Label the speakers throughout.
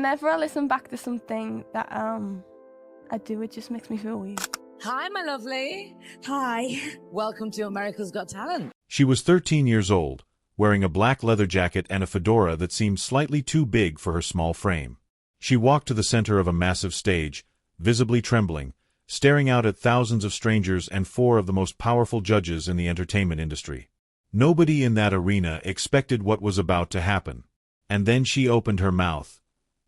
Speaker 1: Whenever I listen back to something that I do, it just makes me feel weird.
Speaker 2: Hi, my lovely.
Speaker 3: Hi.
Speaker 2: Welcome to America's Got Talent.
Speaker 4: She was 13 years old, wearing a black leather jacket and a fedora that seemed slightly too big for her small frame. She walked to the center of a massive stage, visibly trembling, staring out at thousands of strangers and 4 of the most powerful judges in the entertainment industry. Nobody in that arena expected what was about to happen. And then she opened her mouth,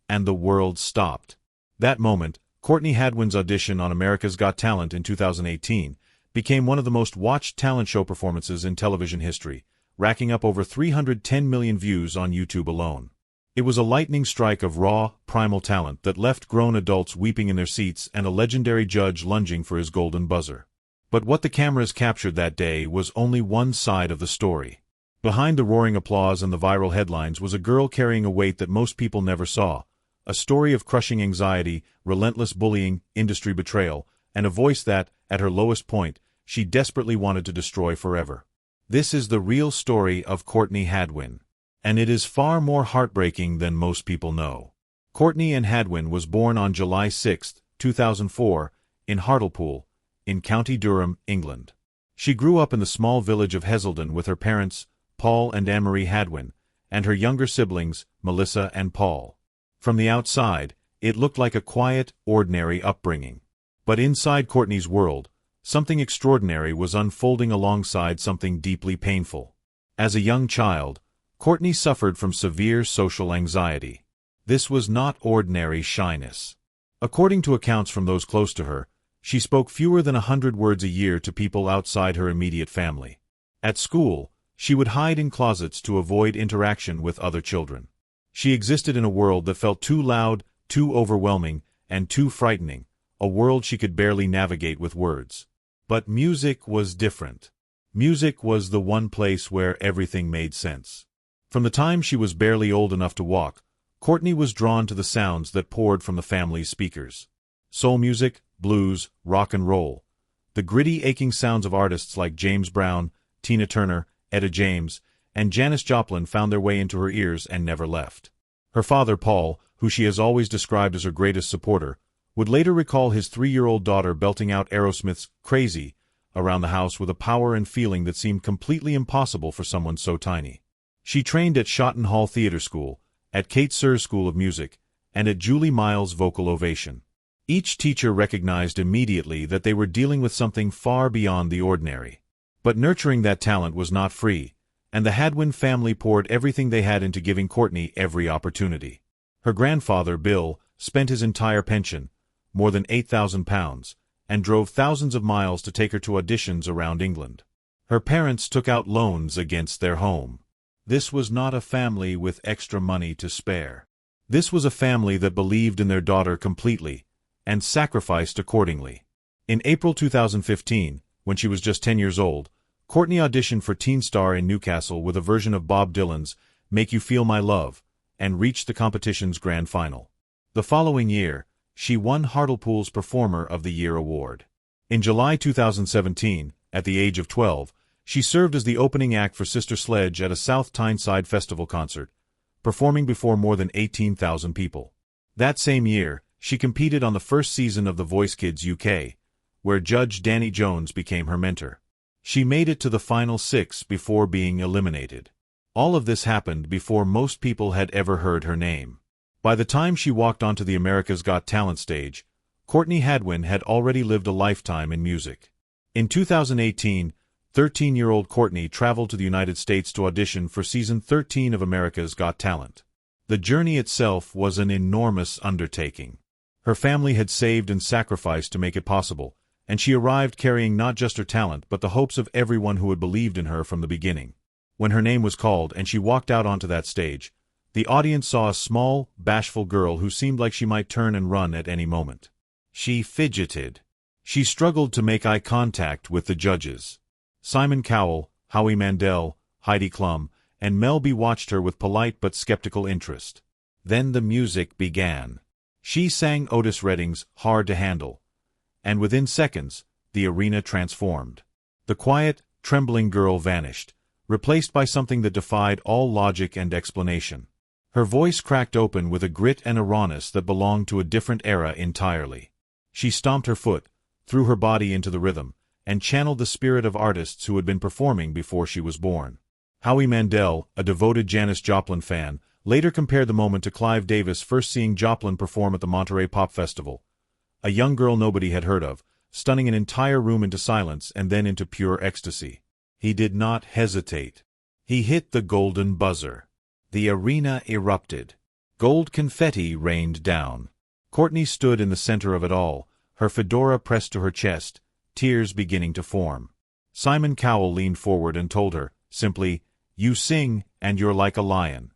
Speaker 4: and the world stopped. That moment, Courtney Hadwin's audition on America's Got Talent in 2018 became one of the most watched talent show performances in television history, racking up over 310 million views on YouTube alone. It was a lightning strike of raw, primal talent that left grown adults weeping in their seats and a legendary judge lunging for his golden buzzer. But what the cameras captured that day was only one side of the story. Behind the roaring applause and the viral headlines was a girl carrying a weight that most people never saw, a story of crushing anxiety, relentless bullying, industry betrayal, and a voice that, at her lowest point, she desperately wanted to destroy forever. This is the real story of Courtney Hadwin. And it is far more heartbreaking than most people know. Courtney Ann Hadwin was born on July 6, 2004, in Hartlepool, in County Durham, England. She grew up in the small village of Heselden with her parents, Paul and Anne-Marie Hadwin, and her younger siblings, Melissa and Paul. From the outside, it looked like a quiet, ordinary upbringing. But inside Courtney's world, something extraordinary was unfolding alongside something deeply painful. As a young child, Courtney suffered from severe social anxiety. This was not ordinary shyness. According to accounts from those close to her, she spoke fewer than 100 words a year to people outside her immediate family. At school, she would hide in closets to avoid interaction with other children. She existed in a world that felt too loud, too overwhelming, and too frightening, a world she could barely navigate with words. But music was different. Music was the one place where everything made sense. From the time she was barely old enough to walk, Courtney was drawn to the sounds that poured from the family's speakers. Soul music, blues, rock and roll. The gritty, aching sounds of artists like James Brown, Tina Turner, Etta James, and Janis Joplin found their way into her ears and never left. Her father, Paul, who she has always described as her greatest supporter, would later recall his 3-year-old daughter belting out Aerosmith's Crazy around the house with a power and feeling that seemed completely impossible for someone so tiny. She trained at Shotton Hall Theatre School, at Kate Sir's School of Music, and at Julie Miles' Vocal Ovation. Each teacher recognized immediately that they were dealing with something far beyond the ordinary. But nurturing that talent was not free, and the Hadwin family poured everything they had into giving Courtney every opportunity. Her grandfather, Bill, spent his entire pension, more than £8,000, and drove thousands of miles to take her to auditions around England. Her parents took out loans against their home. This was not a family with extra money to spare. This was a family that believed in their daughter completely, and sacrificed accordingly. In April 2015, when she was just 10 years old, Courtney auditioned for Teen Star in Newcastle with a version of Bob Dylan's Make You Feel My Love, and reached the competition's grand final. The following year, she won Hartlepool's Performer of the Year award. In July 2017, at the age of 12, she served as the opening act for Sister Sledge at a South Tyneside Festival concert, performing before more than 18,000 people. That same year, she competed on the first season of The Voice Kids UK, where Judge Danny Jones became her mentor. She made it to the final 6 before being eliminated. All of this happened before most people had ever heard her name. By the time she walked onto the America's Got Talent stage, Courtney Hadwin had already lived a lifetime in music. In 2018, 13-year-old Courtney traveled to the United States to audition for Season 13 of America's Got Talent. The journey itself was an enormous undertaking. Her family had saved and sacrificed to make it possible, and she arrived carrying not just her talent but the hopes of everyone who had believed in her from the beginning. When her name was called and she walked out onto that stage, the audience saw a small, bashful girl who seemed like she might turn and run at any moment. She fidgeted. She struggled to make eye contact with the judges. Simon Cowell, Howie Mandel, Heidi Klum, and Mel B watched her with polite but skeptical interest. Then the music began. She sang Otis Redding's Hard to Handle, and within seconds, the arena transformed. The quiet, trembling girl vanished, replaced by something that defied all logic and explanation. Her voice cracked open with a grit and a rawness that belonged to a different era entirely. She stomped her foot, threw her body into the rhythm, and channeled the spirit of artists who had been performing before she was born. Howie Mandel, a devoted Janis Joplin fan, later compared the moment to Clive Davis first seeing Joplin perform at the Monterey Pop Festival. A young girl nobody had heard of, stunning an entire room into silence and then into pure ecstasy. He did not hesitate. He hit the golden buzzer. The arena erupted. Gold confetti rained down. Courtney stood in the center of it all, her fedora pressed to her chest, tears beginning to form. Simon Cowell leaned forward and told her, simply, "You sing, and you're like a lion."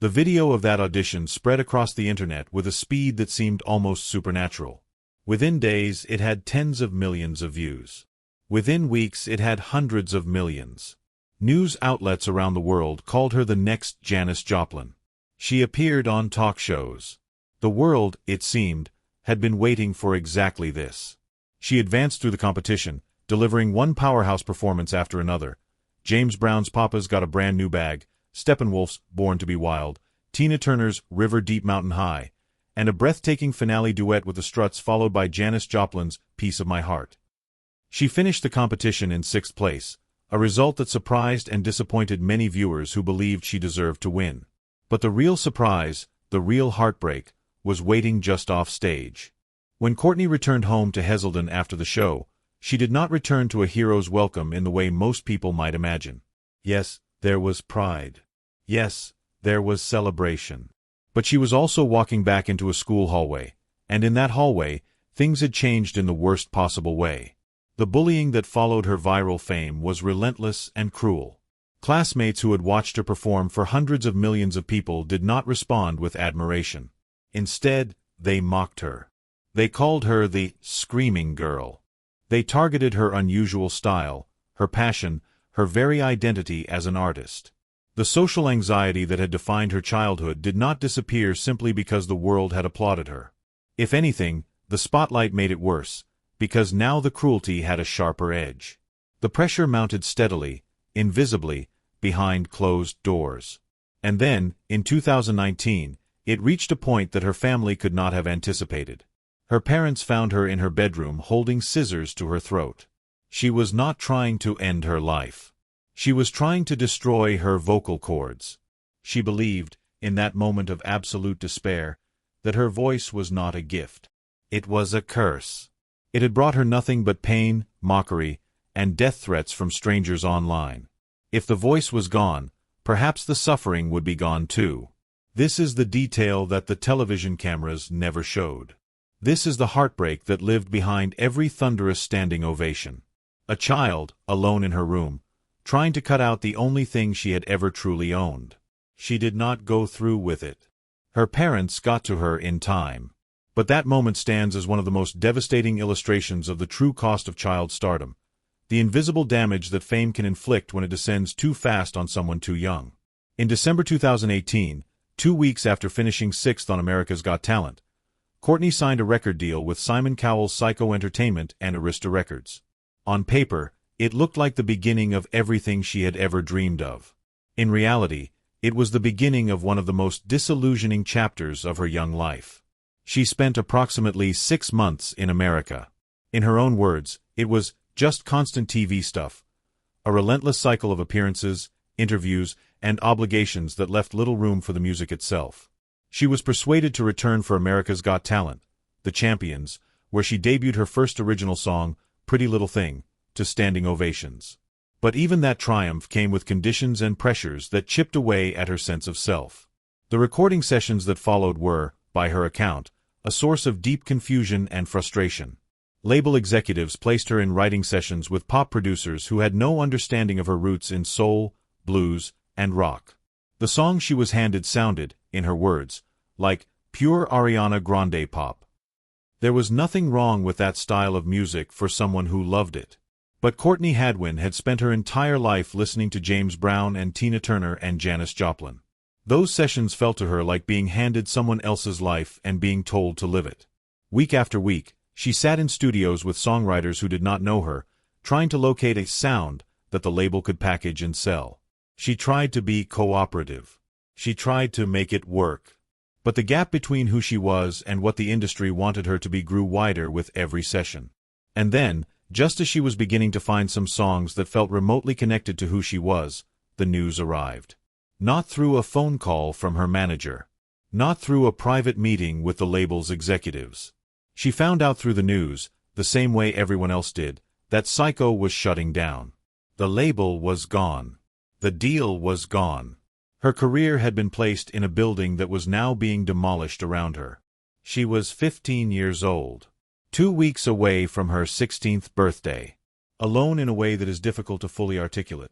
Speaker 4: The video of that audition spread across the internet with a speed that seemed almost supernatural. Within days, it had tens of millions of views. Within weeks, it had hundreds of millions. News outlets around the world called her the next Janis Joplin. She appeared on talk shows. The world, it seemed, had been waiting for exactly this. She advanced through the competition, delivering one powerhouse performance after another. James Brown's Papa's Got a Brand New Bag, Steppenwolf's Born to be Wild, Tina Turner's River Deep Mountain High, and a breathtaking finale duet with the Struts followed by Janis Joplin's Piece of My Heart. She finished the competition in 6th place, a result that surprised and disappointed many viewers who believed she deserved to win. But the real surprise, the real heartbreak, was waiting just off stage. When Courtney returned home to Heselden after the show, she did not return to a hero's welcome in the way most people might imagine. Yes, there was pride. Yes, there was celebration. But she was also walking back into a school hallway, and in that hallway, things had changed in the worst possible way. The bullying that followed her viral fame was relentless and cruel. Classmates who had watched her perform for hundreds of millions of people did not respond with admiration. Instead, they mocked her. They called her the screaming girl. They targeted her unusual style, her passion, her very identity as an artist. The social anxiety that had defined her childhood did not disappear simply because the world had applauded her. If anything, the spotlight made it worse, because now the cruelty had a sharper edge. The pressure mounted steadily, invisibly, behind closed doors. And then, in 2019, it reached a point that her family could not have anticipated. Her parents found her in her bedroom holding scissors to her throat. She was not trying to end her life. She was trying to destroy her vocal cords. She believed, in that moment of absolute despair, that her voice was not a gift. It was a curse. It had brought her nothing but pain, mockery, and death threats from strangers online. If the voice was gone, perhaps the suffering would be gone too. This is the detail that the television cameras never showed. This is the heartbreak that lived behind every thunderous standing ovation. A child, alone in her room, trying to cut out the only thing she had ever truly owned. She did not go through with it. Her parents got to her in time. But that moment stands as one of the most devastating illustrations of the true cost of child stardom, the invisible damage that fame can inflict when it descends too fast on someone too young. In December 2018, 2 weeks after finishing 6th on America's Got Talent, Courtney signed a record deal with Simon Cowell's Psycho Entertainment and Arista Records. On paper, it looked like the beginning of everything she had ever dreamed of. In reality, it was the beginning of one of the most disillusioning chapters of her young life. She spent approximately 6 months in America. In her own words, it was just constant TV stuff, a relentless cycle of appearances, interviews, and obligations that left little room for the music itself. She was persuaded to return for America's Got Talent, The Champions, where she debuted her first original song, Pretty Little Thing, to standing ovations. But even that triumph came with conditions and pressures that chipped away at her sense of self. The recording sessions that followed were, by her account, a source of deep confusion and frustration. Label executives placed her in writing sessions with pop producers who had no understanding of her roots in soul, blues, and rock. The songs she was handed sounded, in her words, like pure Ariana Grande pop. There was nothing wrong with that style of music for someone who loved it. But Courtney Hadwin had spent her entire life listening to James Brown and Tina Turner and Janis Joplin. Those sessions felt to her like being handed someone else's life and being told to live it. Week after week, she sat in studios with songwriters who did not know her, trying to locate a sound that the label could package and sell. She tried to be cooperative. She tried to make it work. But the gap between who she was and what the industry wanted her to be grew wider with every session. And then, just as she was beginning to find some songs that felt remotely connected to who she was, the news arrived. Not through a phone call from her manager. Not through a private meeting with the label's executives. She found out through the news, the same way everyone else did, that Psycho was shutting down. The label was gone. The deal was gone. Her career had been placed in a building that was now being demolished around her. She was 15 years old. 2 weeks away from her 16th birthday. Alone in a way that is difficult to fully articulate.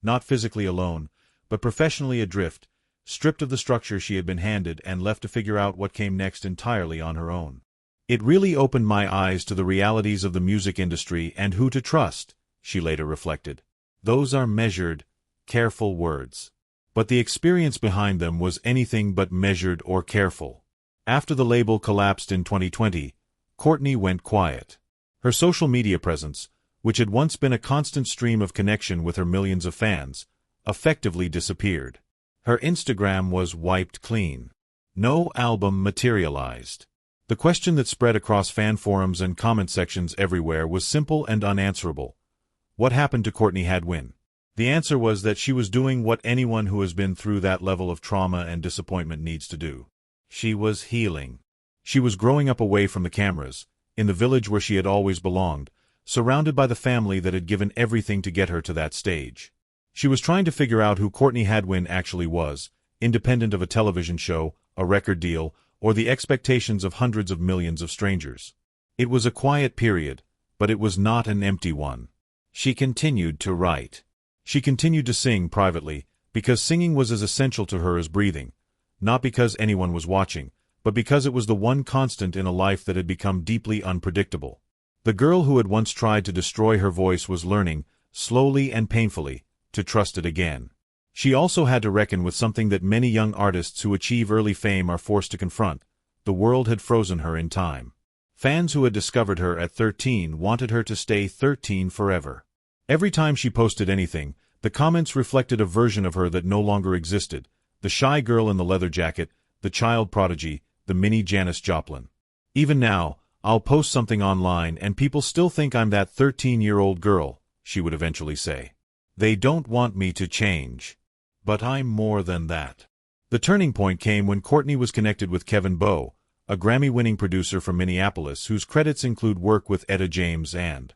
Speaker 4: Not physically alone, but professionally adrift, stripped of the structure she had been handed and left to figure out what came next entirely on her own. It really opened my eyes to the realities of the music industry and who to trust, she later reflected. Those are measured, careful words. But the experience behind them was anything but measured or careful. After the label collapsed in 2020, Courtney went quiet. Her social media presence, which had once been a constant stream of connection with her millions of fans, effectively disappeared. Her Instagram was wiped clean. No album materialized. The question that spread across fan forums and comment sections everywhere was simple and unanswerable. What happened to Courtney Hadwin? The answer was that she was doing what anyone who has been through that level of trauma and disappointment needs to do. She was healing. She was growing up away from the cameras, in the village where she had always belonged, surrounded by the family that had given everything to get her to that stage. She was trying to figure out who Courtney Hadwin actually was, independent of a television show, a record deal, or the expectations of hundreds of millions of strangers. It was a quiet period, but it was not an empty one. She continued to write. She continued to sing privately, because singing was as essential to her as breathing, not because anyone was watching, but because it was the one constant in a life that had become deeply unpredictable. The girl who had once tried to destroy her voice was learning, slowly and painfully, to trust it again. She also had to reckon with something that many young artists who achieve early fame are forced to confront. The world had frozen her in time. Fans who had discovered her at 13 wanted her to stay 13 forever. Every time she posted anything, the comments reflected a version of her that no longer existed, the shy girl in the leather jacket, the child prodigy, the mini Janis Joplin. Even now, I'll post something online and people still think I'm that 13-year-old girl, she would eventually say. They don't want me to change. But I'm more than that. The turning point came when Courtney was connected with Kevin Bowe, a Grammy-winning producer from Minneapolis whose credits include work with Etta James and